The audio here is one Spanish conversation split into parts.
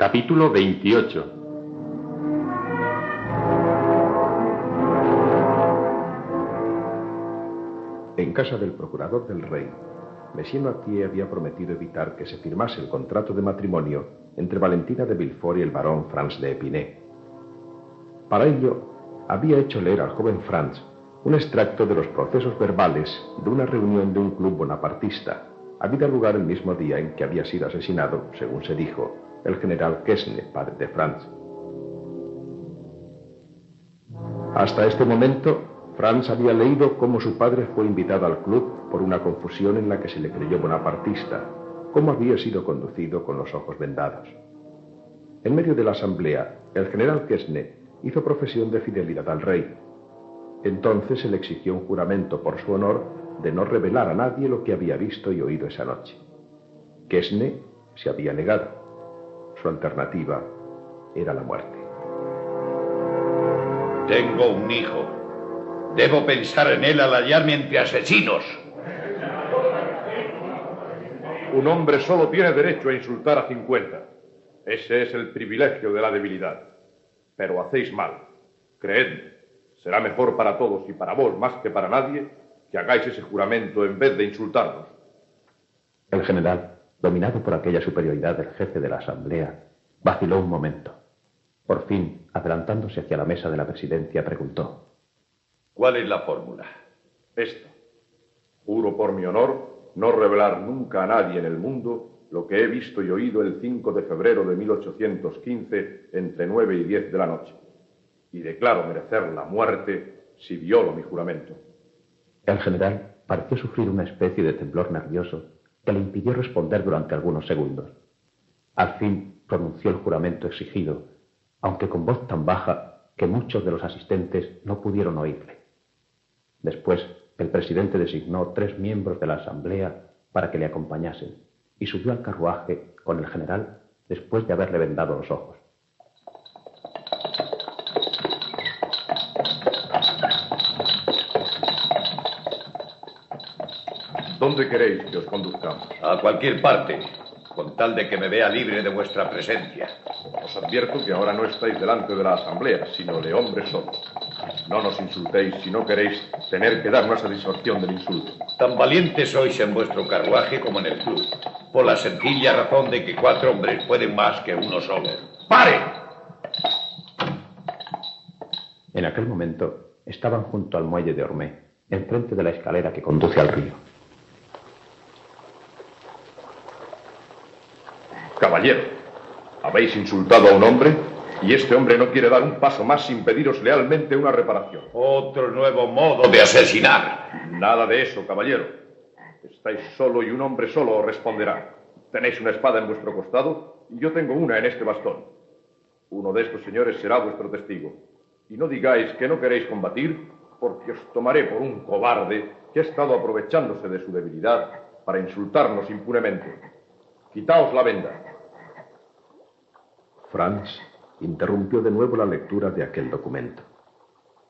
Capítulo 28. En casa del procurador del rey, Monsieur Noirtier había prometido evitar que se firmase el contrato de matrimonio entre Valentina de Villefort y el barón Franz de Épinay. Para ello, había hecho leer al joven Franz un extracto de los procesos verbales de una reunión de un club bonapartista, habida lugar el mismo día en que había sido asesinado, según se dijo, el general Quesne, padre de Franz. Hasta este momento, Franz había leído cómo su padre fue invitado al club por una confusión en la que se le creyó bonapartista, cómo había sido conducido con los ojos vendados. En medio de la asamblea, el general Quesne hizo profesión de fidelidad al rey. Entonces se le exigió un juramento por su honor de no revelar a nadie lo que había visto y oído esa noche. Quesne se había negado. Su alternativa era la muerte. Tengo un hijo. Debo pensar en él al hallarme entre asesinos. Un hombre solo tiene derecho a insultar a 50. Ese es el privilegio de la debilidad. Pero hacéis mal. Creedme, será mejor para todos y para vos más que para nadie que hagáis ese juramento en vez de insultarnos. El general, dominado por aquella superioridad del jefe de la asamblea, vaciló un momento. Por fin, adelantándose hacia la mesa de la presidencia, preguntó: ¿Cuál es la fórmula? Esta. Juro por mi honor no revelar nunca a nadie en el mundo lo que he visto y oído el 5 de febrero de 1815 entre 9 y 10 de la noche. Y declaro merecer la muerte si violo mi juramento. El general pareció sufrir una especie de temblor nervioso que le impidió responder durante algunos segundos. Al fin pronunció el juramento exigido, aunque con voz tan baja que muchos de los asistentes no pudieron oírle. Después, el presidente designó 3 miembros de la asamblea para que le acompañasen y subió al carruaje con el general después de haberle vendado los ojos. ¿Dónde queréis que os conduzcamos? A cualquier parte, con tal de que me vea libre de vuestra presencia. Os advierto que ahora no estáis delante de la asamblea, sino de hombres solos. No nos insultéis si no queréis tener que dar una satisfacción del insulto. Tan valientes sois en vuestro carruaje como en el club, por la sencilla razón de que 4 hombres pueden más que uno solo. ¡Pare! En aquel momento estaban junto al muelle de Ormé, enfrente de la escalera que conduce al río. Caballero, habéis insultado a un hombre y este hombre no quiere dar un paso más sin pediros lealmente una reparación. Otro nuevo modo de asesinar. Nada de eso, caballero. Estáis solo y un hombre solo os responderá. Tenéis una espada en vuestro costado y yo tengo una en este bastón. Uno de estos señores será vuestro testigo. Y no digáis que no queréis combatir, porque os tomaré por un cobarde que ha estado aprovechándose de su debilidad para insultarnos impunemente. Quitaos la venda. Franz interrumpió de nuevo la lectura de aquel documento.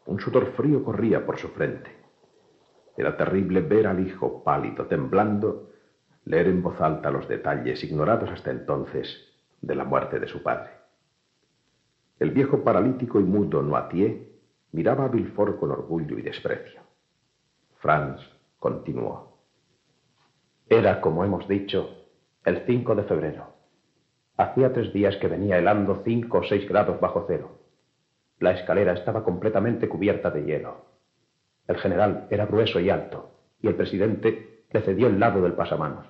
Un sudor frío corría por su frente. Era terrible ver al hijo pálido, temblando, leer en voz alta los detalles ignorados hasta entonces de la muerte de su padre. El viejo paralítico y mudo Noirtier miraba a Villefort con orgullo y desprecio. Franz continuó: Era, como hemos dicho, el 5 de febrero. Hacía 3 días que venía helando 5 o 6 grados bajo cero. La escalera estaba completamente cubierta de hielo. El general era grueso y alto, y el presidente le cedió el lado del pasamanos.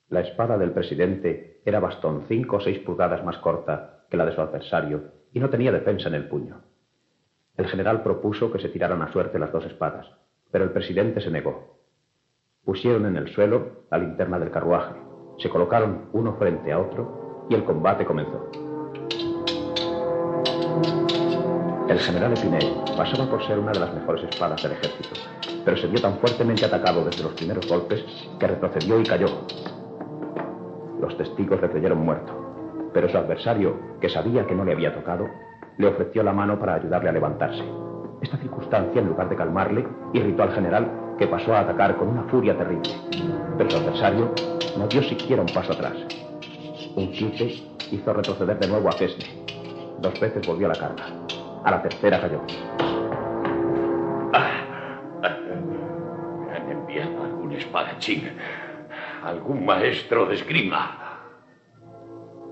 La espada del presidente era bastón 5 o 6 pulgadas más corta que la de su adversario, y no tenía defensa en el puño. El general propuso que se tiraran a suerte las 2 espadas, pero el presidente se negó. Pusieron en el suelo la linterna del carruaje, se colocaron uno frente a otro y el combate comenzó. El general Épinay pasaba por ser una de las mejores espadas del ejército, pero se vio tan fuertemente atacado desde los primeros golpes que retrocedió y cayó. Los testigos le creyeron muerto, pero su adversario, que sabía que no le había tocado, le ofreció la mano para ayudarle a levantarse. Esta circunstancia, en lugar de calmarle, irritó al general, que pasó a atacar con una furia terrible. Pero su adversario no dio siquiera un paso atrás. Un quite Hizo retroceder de nuevo a Quesney. 2 veces volvió a la carga. A la tercera cayó. Me han enviado algún espadachín, algún maestro de esgrima.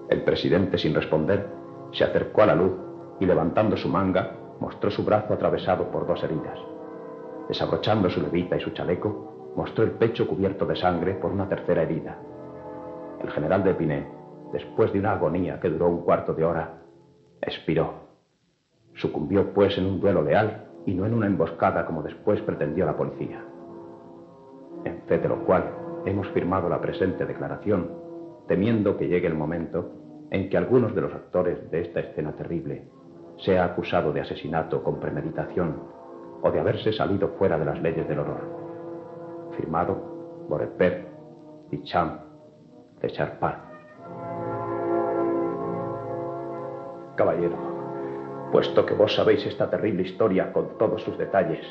El presidente, sin responder, se acercó a la luz y, levantando su manga, mostró su brazo atravesado por 2 heridas. Desabrochando su levita y su chaleco, mostró el pecho cubierto de sangre por una tercera herida. El general de Epinay, después de una agonía que duró 1/4 de hora, expiró. Sucumbió, pues, en un duelo leal y no en una emboscada como después pretendió la policía. En fe de lo cual hemos firmado la presente declaración, temiendo que llegue el momento en que algunos de los actores de esta escena terrible sea acusado de asesinato con premeditación o de haberse salido fuera de las leyes del honor. Firmado Borepert, Duchamp, de Charpart. Caballero, puesto que vos sabéis esta terrible historia con todos sus detalles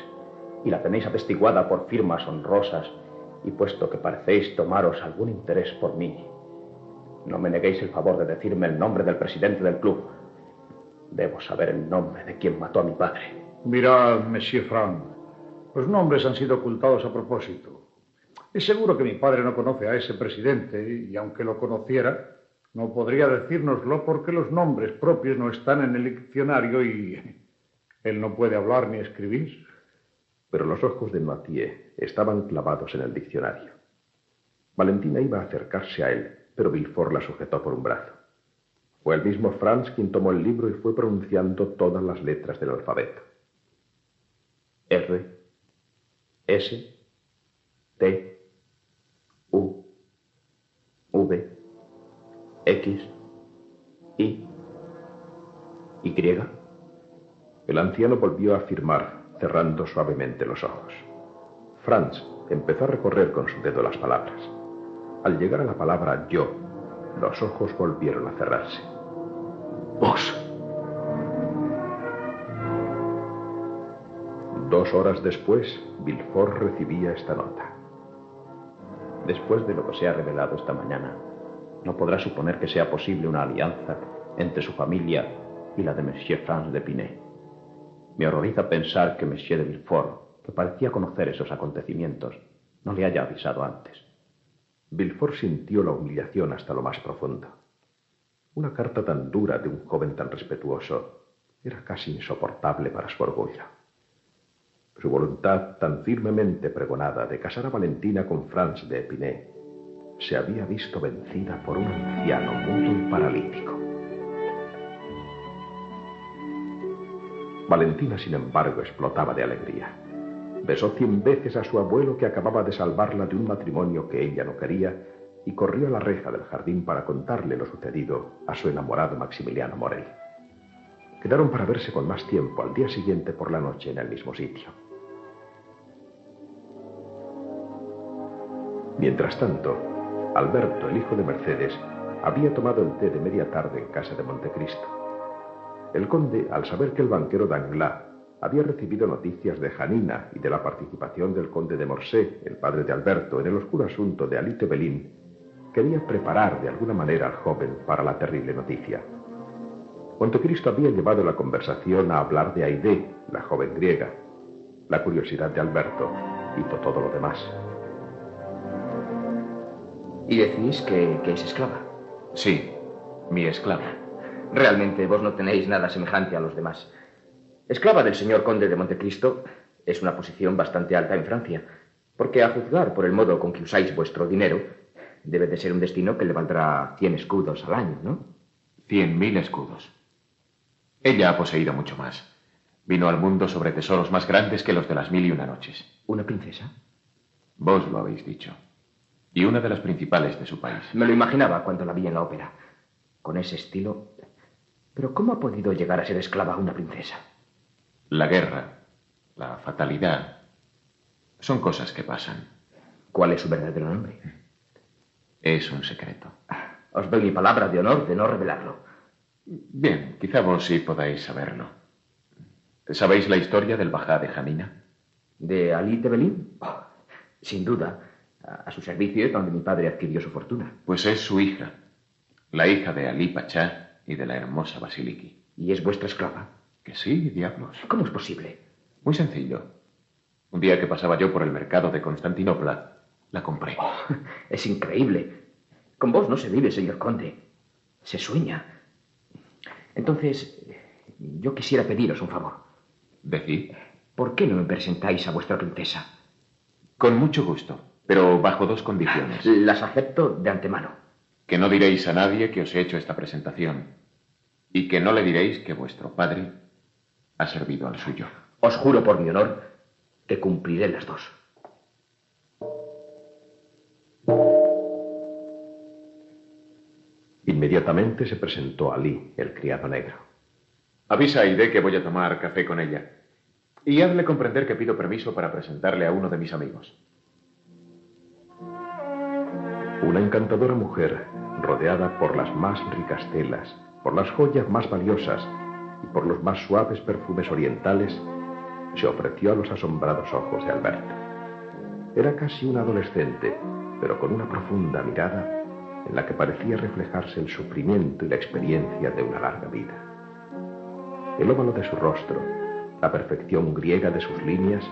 y la tenéis atestiguada por firmas honrosas, y puesto que parecéis tomaros algún interés por mí, no me neguéis el favor de decirme el nombre del presidente del club. Debo saber el nombre de quien mató a mi padre. Mirad, Monsieur Frank, los nombres han sido ocultados a propósito. Es seguro que mi padre no conoce a ese presidente, y aunque lo conociera, no podría decírnoslo porque los nombres propios no están en el diccionario y él no puede hablar ni escribir. Pero los ojos de Mathieu estaban clavados en el diccionario. Valentina iba a acercarse a él, pero Villefort la sujetó por un brazo. Fue el mismo Franz quien tomó el libro y fue pronunciando todas las letras del alfabeto. R, S, T, U, V, X, Y. El anciano volvió a firmar, cerrando suavemente los ojos. Franz empezó a recorrer con su dedo las palabras. Al llegar a la palabra yo, los ojos volvieron a cerrarse. Vos. 2 horas después, Villefort recibía esta nota. Después de lo que se ha revelado esta mañana, no podrá suponer que sea posible una alianza entre su familia y la de Monsieur Franz de Epinay. Me horroriza pensar que Monsieur de Villefort, que parecía conocer esos acontecimientos, no le haya avisado antes. Villefort sintió la humillación hasta lo más profundo. Una carta tan dura de un joven tan respetuoso era casi insoportable para su orgullo. Su voluntad tan firmemente pregonada de casar a Valentina con Franz de Epinay se había visto vencida por un anciano mudo y paralítico. Valentina, sin embargo, explotaba de alegría. Besó 100 veces a su abuelo, que acababa de salvarla de un matrimonio que ella no quería, y corrió a la reja del jardín para contarle lo sucedido a su enamorado Maximiliano Morel. Quedaron para verse con más tiempo al día siguiente por la noche en el mismo sitio. Mientras tanto, Alberto, el hijo de Mercedes, había tomado el té de media tarde en casa de Montecristo. El conde, al saber que el banquero Danglars había recibido noticias de Janina y de la participación del conde de Morcerf, el padre de Alberto, en el oscuro asunto de Aly Tebelin, quería preparar de alguna manera al joven para la terrible noticia. Montecristo había llevado la conversación a hablar de Haydée, la joven griega. La curiosidad de Alberto hizo todo lo demás. ¿Y decís que es esclava? Sí, mi esclava. Realmente vos no tenéis nada semejante a los demás. Esclava del señor conde de Montecristo es una posición bastante alta en Francia, porque a juzgar por el modo con que usáis vuestro dinero, debe de ser un destino que le valdrá 100 escudos al año, ¿no? 100.000 escudos. Ella ha poseído mucho más. Vino al mundo sobre tesoros más grandes que los de las 1001 noches. ¿Una princesa? Vos lo habéis dicho. Y una de las principales de su país. Me lo imaginaba cuando la vi en la ópera. Con ese estilo. Pero ¿cómo ha podido llegar a ser esclava una princesa? La guerra, la fatalidad, son cosas que pasan. ¿Cuál es su verdadero nombre? Es un secreto. Os doy mi palabra de honor de no revelarlo. Bien, quizá vos sí podáis saberlo. ¿Sabéis la historia del bajá de Janina? ¿De Aly Tebelin? Oh, sin duda. A su servicio es donde mi padre adquirió su fortuna. Pues es su hija. la hija de Ali Pachá y de la hermosa Basiliki. ¿Y es vuestra esclava? Que sí, diablos. ¿Cómo es posible? Muy sencillo. Un día que pasaba yo por el mercado de Constantinopla, la compré. Oh, es increíble. Con vos no se vive, señor conde. Se sueña. Entonces, yo quisiera pediros un favor. ¿Decid? ¿Por qué no me presentáis a vuestra princesa? Con mucho gusto, pero bajo 2 condiciones. Las acepto de antemano. Que no diréis a nadie que os he hecho esta presentación y que no le diréis que vuestro padre ha servido al suyo. Os juro por mi honor que cumpliré las 2. Inmediatamente se presentó Ali, el criado negro. Avisa a Aide que voy a tomar café con ella. Y hazle comprender que pido permiso para presentarle a uno de mis amigos. Una encantadora mujer, rodeada por las más ricas telas, por las joyas más valiosas y por los más suaves perfumes orientales, se ofreció a los asombrados ojos de Alberto. Era casi un adolescente, pero con una profunda mirada en la que parecía reflejarse el sufrimiento y la experiencia de una larga vida. El óvalo de su rostro, la perfección griega de sus líneas,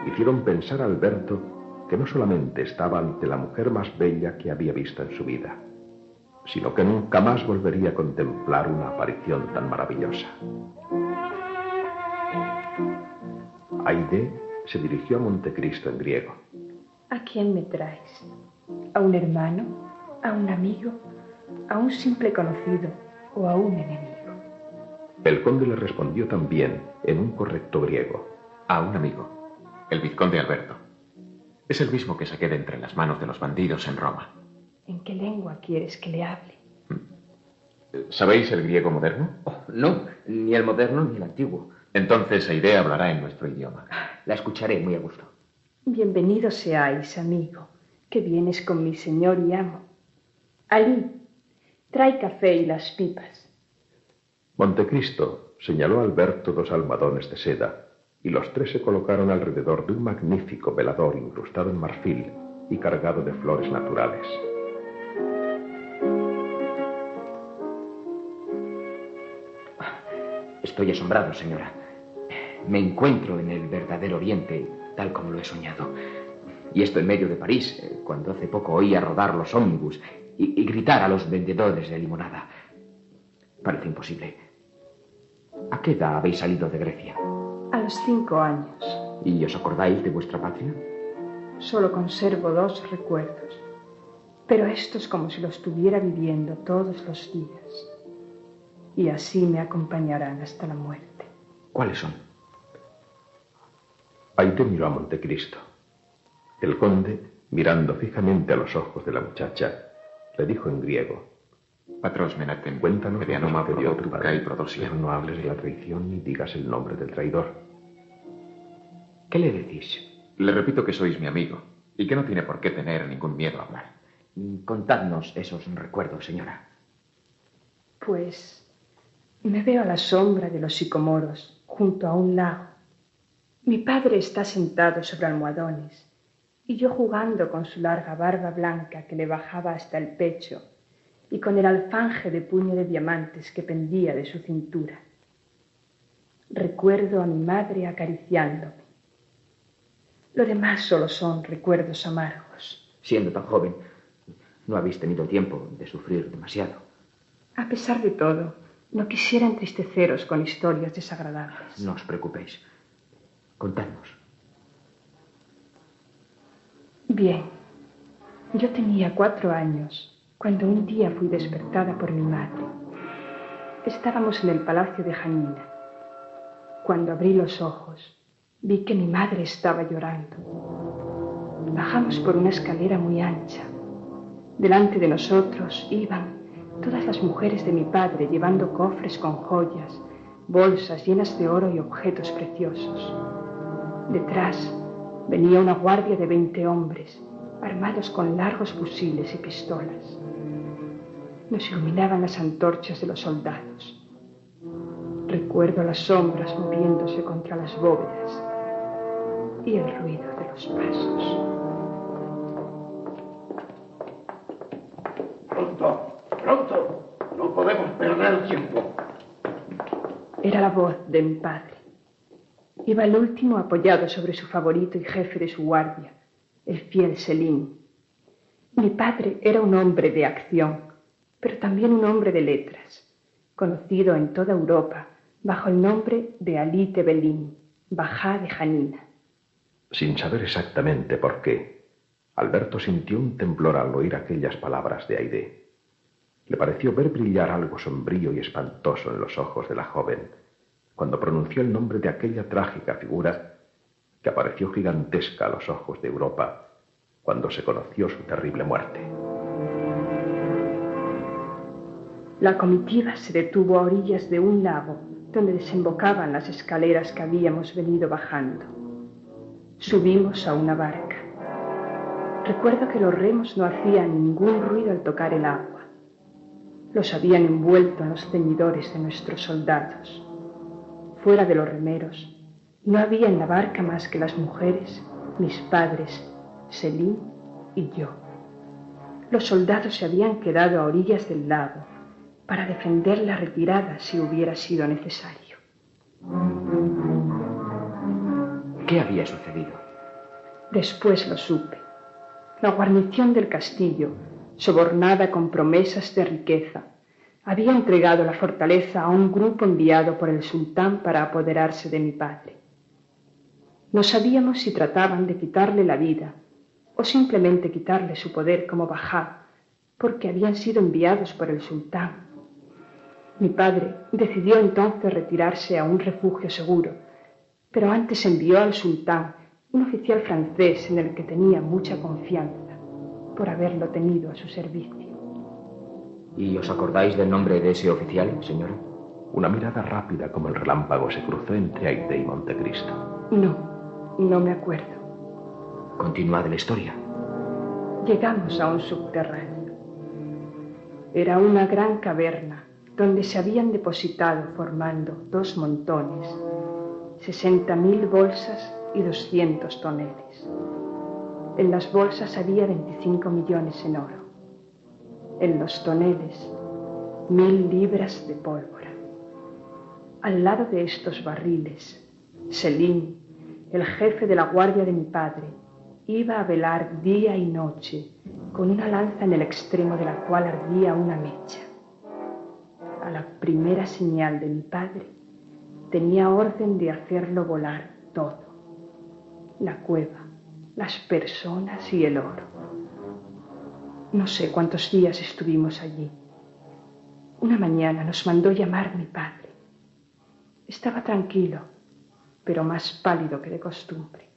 hicieron pensar a Alberto que no solamente estaba ante la mujer más bella que había visto en su vida, sino que nunca más volvería a contemplar una aparición tan maravillosa. Aide se dirigió a Montecristo en griego. ¿A quién me traes? ¿A un hermano? ¿A un amigo? ¿A un simple conocido? ¿O a un enemigo? El conde le respondió también en un correcto griego. A un amigo, el vizconde Alberto. Es el mismo que saqué de entre las manos de los bandidos en Roma. ¿En qué lengua quieres que le hable? ¿Sabéis el griego moderno? Oh, no, ni el moderno ni el antiguo. Entonces Aide hablará en nuestro idioma. La escucharé muy a gusto. Bienvenido seáis, amigo, que vienes con mi señor y amo. Ali, trae café y las pipas. Montecristo señaló a Alberto 2 almohadones de seda, y los 3 se colocaron alrededor de un magnífico velador incrustado en marfil y cargado de flores naturales. Estoy asombrado, señora. Me encuentro en el verdadero Oriente, tal como lo he soñado. Y esto en medio de París, cuando hace poco oía rodar los ómnibus y gritar a los vendedores de limonada. Parece imposible. ¿A qué edad habéis salido de Grecia? A los 5 años. ¿Y os acordáis de vuestra patria? Solo conservo 2 recuerdos, pero estos como si los estuviera viviendo todos los días. Y así me acompañarán hasta la muerte. ¿Cuáles son? Aide miró a Montecristo. El conde, mirando fijamente a los ojos de la muchacha, le dijo en griego: Patros menaten, cuéntanos lo que Medianoma sucedió a tu Prodotuca padre, y Prodosia. pero no hables de la traición ni digas el nombre del traidor. ¿Qué le decís? Le repito que sois mi amigo y que no tiene por qué tener ningún miedo a hablar. Contadnos esos recuerdos, señora. Pues me veo a la sombra de los sicomoros junto a un lago. Mi padre está sentado sobre almohadones y yo jugando con su larga barba blanca que le bajaba hasta el pecho y con el alfanje de puño de diamantes que pendía de su cintura. Recuerdo a mi madre acariciándome. Lo demás solo son recuerdos amargos. Siendo tan joven, no habéis tenido tiempo de sufrir demasiado. A pesar de todo, no quisiera entristeceros con historias desagradables. No os preocupéis. Contadnos. Bien, yo tenía 4 años cuando un día fui despertada por mi madre. Estábamos en el palacio de Janina. Cuando abrí los ojos, vi que mi madre estaba llorando. Bajamos por una escalera muy ancha. Delante de nosotros iban todas las mujeres de mi padre llevando cofres con joyas, bolsas llenas de oro y objetos preciosos. Detrás venía una guardia de 20 hombres, armados con largos fusiles y pistolas. Nos iluminaban las antorchas de los soldados. Recuerdo las sombras moviéndose contra las bóvedas y el ruido de los pasos. ¡Pronto! ¡Pronto! perder el tiempo. Era la voz de mi padre. Iba el último apoyado sobre su favorito y jefe de su guardia, el fiel Selim. Mi padre era un hombre de acción, pero también un hombre de letras, conocido en toda Europa bajo el nombre de Ali Tebelin, Bajá de Janina. Sin saber exactamente por qué, Alberto sintió un temblor al oír aquellas palabras de Haydée. Le pareció ver brillar algo sombrío y espantoso en los ojos de la joven cuando pronunció el nombre de aquella trágica figura que apareció gigantesca a los ojos de Europa cuando se conoció su terrible muerte. La comitiva se detuvo a orillas de un lago donde desembocaban las escaleras que habíamos venido bajando. Subimos a una barca. Recuerdo que los remos no hacían ningún ruido al tocar el agua. Los habían envuelto en los ceñidores de nuestros soldados. Fuera de los remeros, no había en la barca más que las mujeres, mis padres, Selim y yo. Los soldados se habían quedado a orillas del lago para defender la retirada si hubiera sido necesario. ¿Qué había sucedido? Después lo supe. La guarnición del castillo, sobornada con promesas de riqueza, había entregado la fortaleza a un grupo enviado por el sultán para apoderarse de mi padre. No sabíamos si trataban de quitarle la vida o simplemente quitarle su poder como bajá, porque habían sido enviados por el sultán. Mi padre decidió entonces retirarse a un refugio seguro, pero antes envió al sultán un oficial francés en el que tenía mucha confianza, por haberlo tenido a su servicio. ¿Y os acordáis del nombre de ese oficial, señora? Una mirada rápida como el relámpago se cruzó entre Haydée y Montecristo. No me acuerdo. Continuad la historia. Llegamos a un subterráneo. Era una gran caverna donde se habían depositado formando 2 montones, 60.000 bolsas y 200 toneles. En las bolsas había 25 millones en oro. En los toneles, 1.000 libras de pólvora. Al lado de estos barriles, Selim, el jefe de la guardia de mi padre, iba a velar día y noche con una lanza en el extremo de la cual ardía una mecha. A la primera señal de mi padre, tenía orden de hacerlo volar todo: la cueva, las personas y el oro. No sé cuántos días estuvimos allí. Una mañana nos mandó llamar mi padre. Estaba tranquilo, pero más pálido que de costumbre.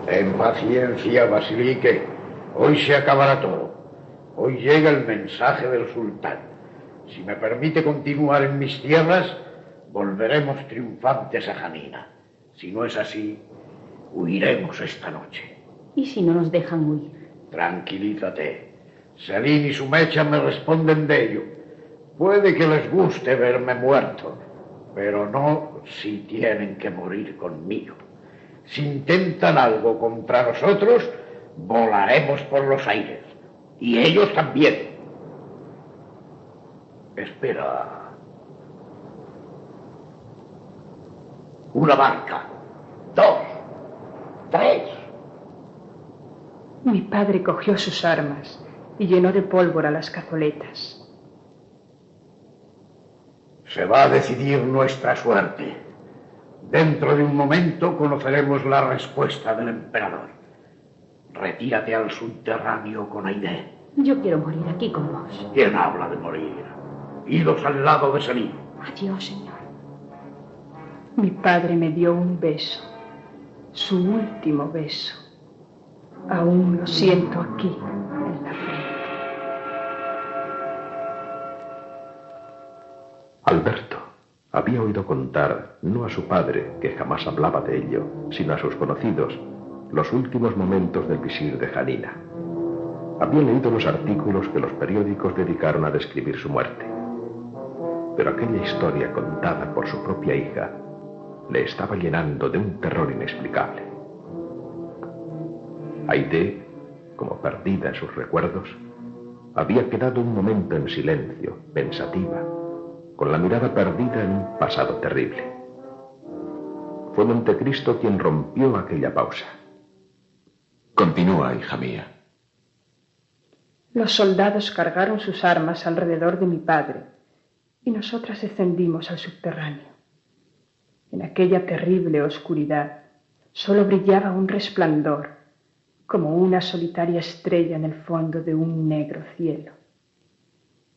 En paciencia, Basilique. Hoy se acabará todo. Hoy llega el mensaje del sultán. Si me permite continuar en mis tierras, volveremos triunfantes a Janina. Si no es así, huiremos esta noche. ¿Y si no nos dejan huir? Tranquilízate. Selim y su mecha me responden de ello. Puede que les guste verme muerto, pero no si tienen que morir conmigo. Si intentan algo contra nosotros, volaremos por los aires. Y ellos también. Espera. Una barca. 2. 3. Mi padre cogió sus armas y llenó de pólvora las cazoletas. Se va a decidir nuestra suerte. Dentro de un momento conoceremos la respuesta del emperador. Retírate al subterráneo con Haydée. Yo quiero morir aquí con vos. ¿Quién habla de morir? Idos al lado de Selim. Adiós, señor. Mi padre me dio un beso, su último beso. Aún lo siento aquí, en la frente. Alberto había oído contar, no a su padre, que jamás hablaba de ello, sino a sus conocidos, los últimos momentos del visir de Janina. Había leído los artículos que los periódicos dedicaron a describir su muerte. pero aquella historia contada por su propia hija le estaba llenando de un terror inexplicable. Haydée, como perdida en sus recuerdos, había quedado un momento en silencio, pensativa, con la mirada perdida en un pasado terrible. Fue Montecristo quien rompió aquella pausa. Continúa, hija mía. Los soldados cargaron sus armas alrededor de mi padre y nosotras descendimos al subterráneo. En aquella terrible oscuridad solo brillaba un resplandor, como una solitaria estrella en el fondo de un negro cielo.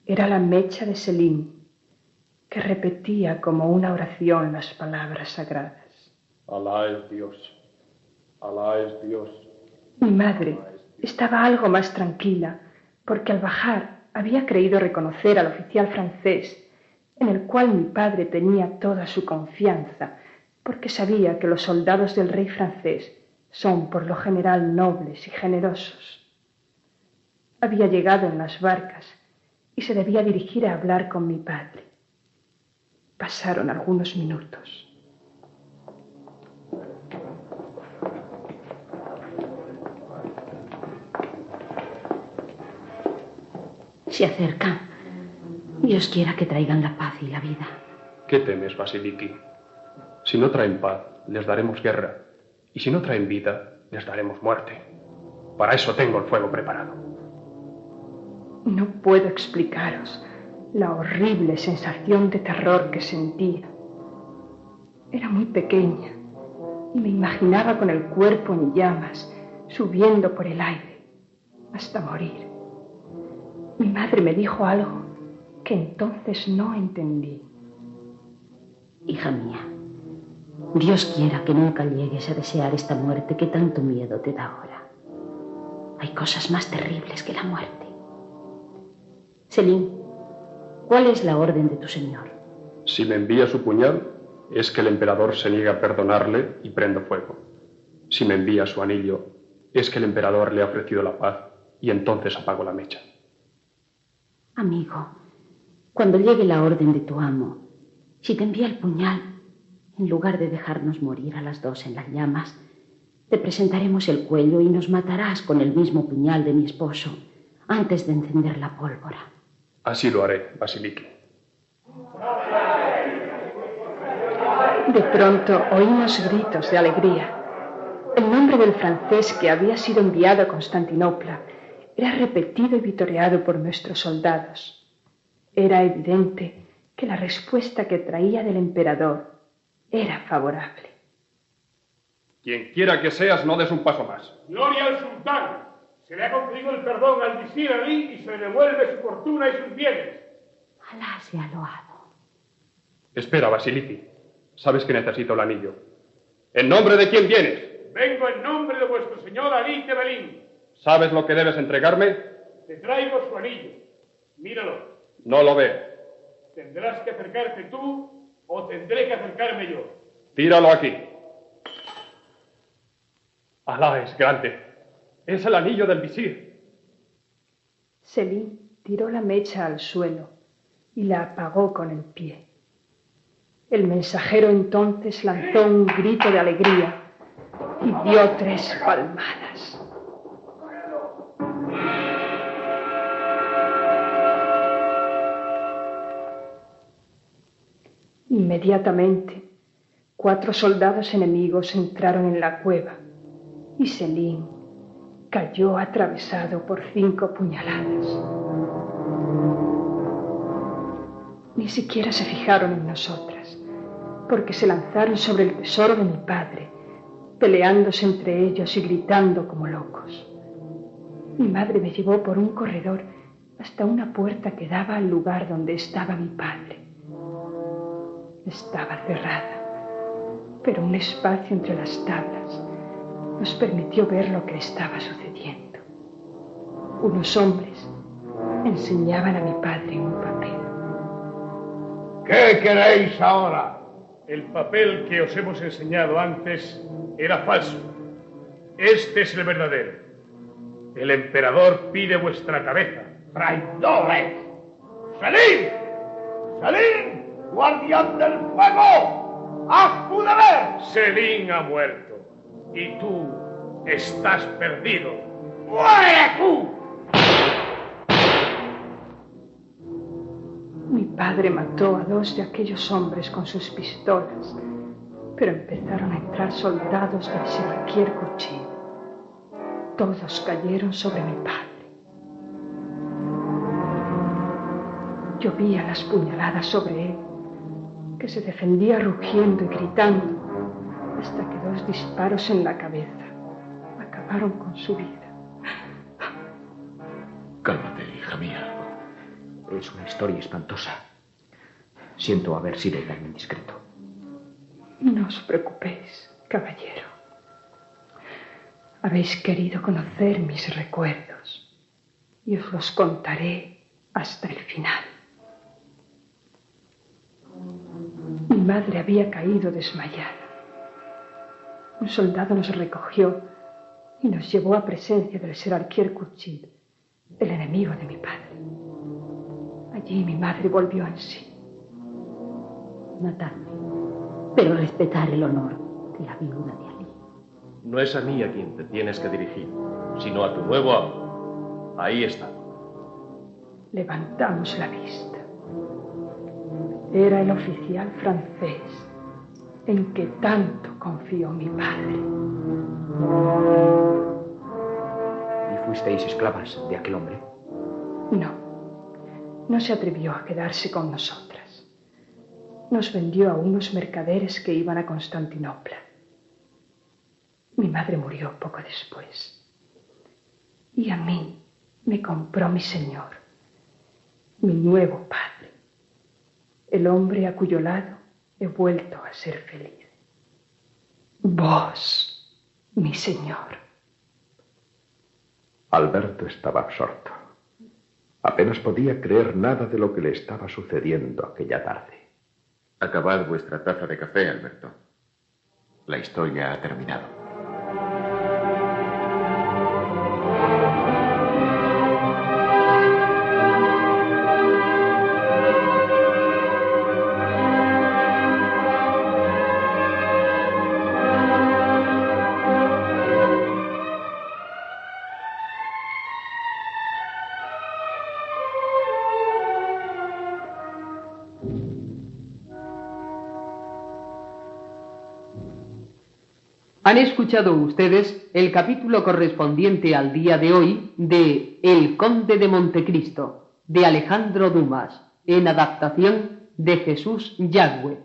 Era la mecha de Céline, que repetía como una oración las palabras sagradas. Alá es Dios, Alá es Dios. Mi madre estaba algo más tranquila, porque al bajar había creído reconocer al oficial francés, en el cual mi padre tenía toda su confianza, porque sabía que los soldados del rey francés son por lo general nobles y generosos. Había llegado en las barcas y se debía dirigir a hablar con mi padre. Pasaron algunos minutos. Se acercan. Dios quiera que traigan la paz y la vida. ¿Qué temes, Vasiliki? Si no traen paz, les daremos guerra. Y si no traen vida, les daremos muerte. Para eso tengo el fuego preparado. No puedo explicaros la horrible sensación de terror que sentía. Era muy pequeña y me imaginaba con el cuerpo en llamas, subiendo por el aire, hasta morir. Mi madre me dijo algo que entonces no entendí. Hija mía, Dios quiera que nunca llegues a desear esta muerte que tanto miedo te da ahora. Hay cosas más terribles que la muerte. Céline, ¿cuál es la orden de tu señor? Si me envía su puñal, es que el emperador se niega a perdonarle y prendo fuego. Si me envía su anillo, es que el emperador le ha ofrecido la paz y entonces apago la mecha. Amigo, cuando llegue la orden de tu amo, si te envía el puñal, en lugar de dejarnos morir a las dos en las llamas, te presentaremos el cuello y nos matarás con el mismo puñal de mi esposo antes de encender la pólvora. Así lo haré, Vasiliki. De pronto oímos gritos de alegría. El nombre del francés que había sido enviado a Constantinopla era repetido y vitoreado por nuestros soldados. Era evidente que la respuesta que traía del emperador era favorable. Quien quiera que seas, no des un paso más. ¡Gloria al sultán! Se le ha concedido el perdón al visir Ali y se le devuelve su fortuna y sus bienes. Alá sea loado. Espera, Vasiliki. Sabes que necesito el anillo. ¿En nombre de quién vienes? Vengo en nombre de vuestro señor Ali Tebelín. ¿Sabes lo que debes entregarme? Te traigo su anillo. Míralo. No lo veo. Tendrás que acercarte tú o tendré que acercarme yo. Tíralo aquí. Alá es grande. Es el anillo del visir. Céline tiró la mecha al suelo y la apagó con el pie. El mensajero entonces lanzó un grito de alegría y dio 3 palmadas. Inmediatamente, 4 soldados enemigos entraron en la cueva y Céline cayó atravesado por 5 puñaladas. Ni siquiera se fijaron en nosotras, porque se lanzaron sobre el tesoro de mi padre, peleándose entre ellos y gritando como locos. Mi madre me llevó por un corredor hasta una puerta que daba al lugar donde estaba mi padre. Estaba cerrada, pero un espacio entre las tablas nos permitió ver lo que estaba sucediendo. Unos hombres enseñaban a mi padre un papel. ¿Qué queréis ahora? El papel que os hemos enseñado antes era falso. Este es el verdadero. El emperador pide vuestra cabeza. ¡Traidores! ¡Salid! ¡Selín! ¡Guardián del fuego! ¡Haz tu deber! Selín ha muerto y tú estás perdido. ¡Muere tú! Mi padre mató a 2 de aquellos hombres con sus pistolas, pero empezaron a entrar soldados del Chevalier Couchit. Todos cayeron sobre mi padre. Llovían las puñaladas sobre él, que se defendía rugiendo y gritando, hasta que 2 disparos en la cabeza acabaron con su vida. Cálmate, hija mía. Es una historia espantosa. Siento haber sido tan indiscreto. No os preocupéis, caballero. Habéis querido conocer mis recuerdos y os los contaré hasta el final. Mi madre había caído desmayada. Un soldado nos recogió y nos llevó a presencia del Chevalier Couchit, el enemigo de mi padre. Allí mi madre volvió en sí. Matadme, pero respetar el honor de la viuda de Ali. No es a mí a quien te tienes que dirigir, sino a tu nuevo amo. Ahí está. Levantamos la vista. Era el oficial francés en que tanto confió mi padre. ¿Y fuisteis esclavas de aquel hombre? No se atrevió a quedarse con nosotras. Nos vendió a unos mercaderes que iban a Constantinopla. Mi madre murió poco después. Y a mí me compró mi señor, mi nuevo padre, el hombre a cuyo lado he vuelto a ser feliz. Vos, mi señor. Alberto estaba absorto. Apenas podía creer nada de lo que le estaba sucediendo aquella tarde. Acabad vuestra taza de café, Alberto. La historia ha terminado. Han escuchado ustedes el capítulo correspondiente al día de hoy de El Conde de Montecristo, de Alejandro Dumas, en adaptación de Jesús Yagüe.